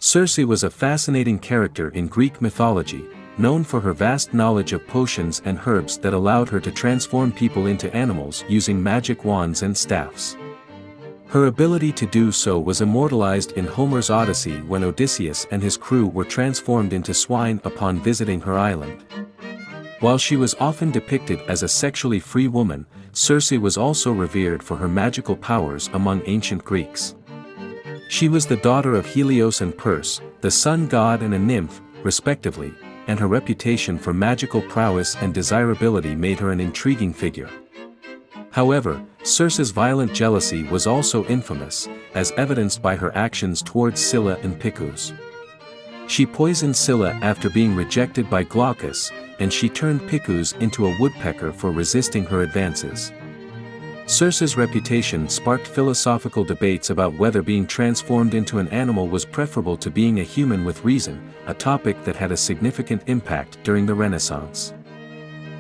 Circe was a fascinating character in Greek mythology, known for her vast knowledge of potions and herbs that allowed her to transform people into animals using magic wands and staffs. Her ability to do so was immortalized in Homer's Odyssey when Odysseus and his crew were transformed into swine upon visiting her island. While she was often depicted as a sexually free woman, Circe was also revered for her magical powers among ancient Greeks. She was the daughter of Helios and Perse, the sun god and a nymph, respectively, and her reputation for magical prowess and desirability made her an intriguing figure. However, Circe's violent jealousy was also infamous, as evidenced by her actions towards Scylla and Picus. She poisoned Scylla after being rejected by Glaucus, and she turned Picus into a woodpecker for resisting her advances. Circe's reputation sparked philosophical debates about whether being transformed into an animal was preferable to being a human with reason, a topic that had a significant impact during the Renaissance.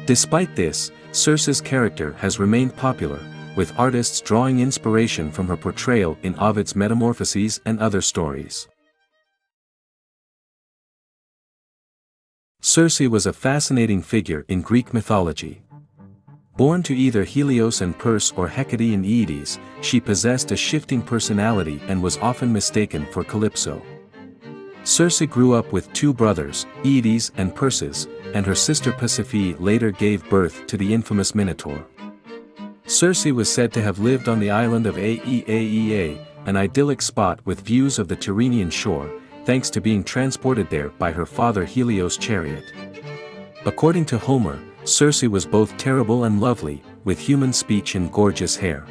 Despite this, Circe's character has remained popular, with artists drawing inspiration from her portrayal in Ovid's Metamorphoses and other stories. Circe was a fascinating figure in Greek mythology. Born to either Helios and Perse or Hecate and Aeetes, she possessed a shifting personality and was often mistaken for Calypso. Circe grew up with two brothers, Aeetes and Perses, and her sister Pasiphae later gave birth to the infamous Minotaur. Circe was said to have lived on the island of Aeaea, an idyllic spot with views of the Tyrrhenian shore, thanks to being transported there by her father Helios' chariot. According to Homer, Circe was both terrible and lovely, with human speech and gorgeous hair.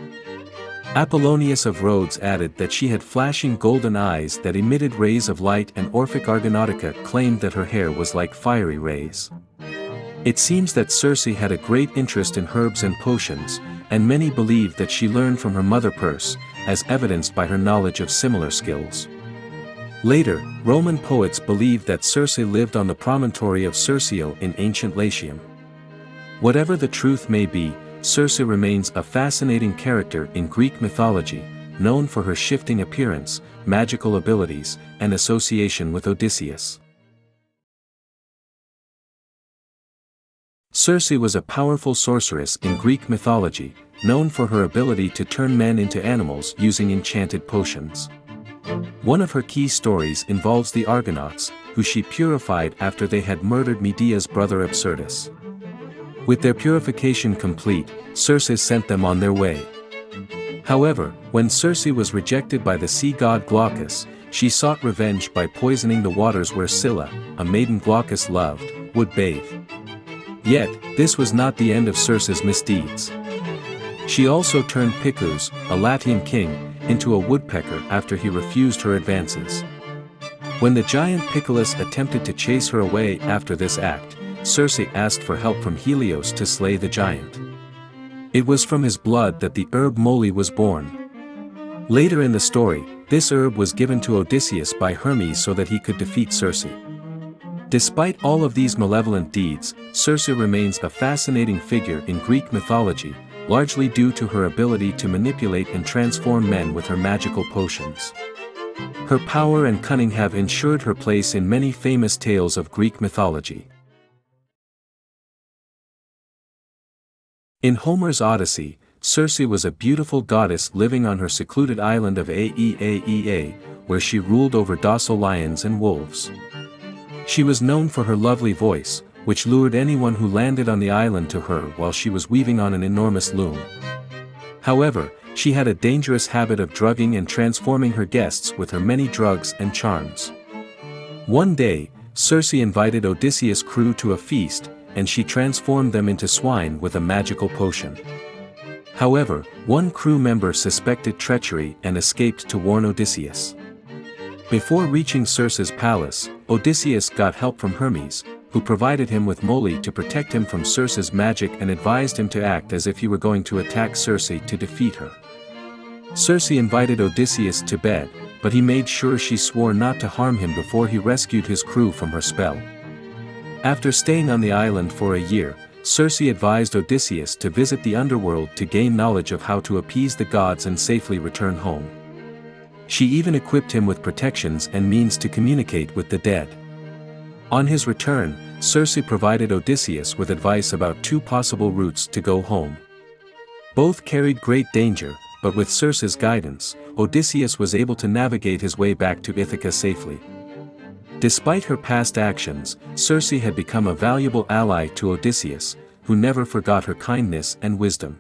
Apollonius of Rhodes added that she had flashing golden eyes that emitted rays of light, and Orphic Argonautica claimed that her hair was like fiery rays. It seems that Circe had a great interest in herbs and potions, and many believe that she learned from her mother Perse, as evidenced by her knowledge of similar skills. Later, Roman poets believed that Circe lived on the promontory of Circeo in ancient Latium. Whatever the truth may be, Circe remains a fascinating character in Greek mythology, known for her shifting appearance, magical abilities, and association with Odysseus. Circe was a powerful sorceress in Greek mythology, known for her ability to turn men into animals using enchanted potions. One of her key stories involves the Argonauts, who she purified after they had murdered Medea's brother Absyrtus. With their purification complete, Circe sent them on their way. However, when Circe was rejected by the sea god Glaucus, she sought revenge by poisoning the waters where Scylla, a maiden Glaucus loved, would bathe. Yet, this was not the end of Circe's misdeeds. She also turned Picus, a Latian king, into a woodpecker after he refused her advances. When the giant Picolus attempted to chase her away after this act, Circe asked for help from Helios to slay the giant. It was from his blood that the herb moly was born. Later in the story, this herb was given to Odysseus by Hermes so that he could defeat Circe. Despite all of these malevolent deeds, Circe remains a fascinating figure in Greek mythology, largely due to her ability to manipulate and transform men with her magical potions. Her power and cunning have ensured her place in many famous tales of Greek mythology. In Homer's Odyssey, Circe was a beautiful goddess living on her secluded island of Aeaea, where she ruled over docile lions and wolves. She was known for her lovely voice, which lured anyone who landed on the island to her while she was weaving on an enormous loom. However, she had a dangerous habit of drugging and transforming her guests with her many drugs and charms. One day, Circe invited Odysseus' crew to a feast, and she transformed them into swine with a magical potion. However, one crew member suspected treachery and escaped to warn Odysseus. Before reaching Circe's palace, Odysseus got help from Hermes, who provided him with moly to protect him from Circe's magic and advised him to act as if he were going to attack Circe to defeat her. Circe invited Odysseus to bed, but he made sure she swore not to harm him before he rescued his crew from her spell. After staying on the island for a year, Circe advised Odysseus to visit the underworld to gain knowledge of how to appease the gods and safely return home. She even equipped him with protections and means to communicate with the dead. On his return, Circe provided Odysseus with advice about 2 possible routes to go home. Both carried great danger, but with Circe's guidance, Odysseus was able to navigate his way back to Ithaca safely. Despite her past actions, Circe had become a valuable ally to Odysseus, who never forgot her kindness and wisdom.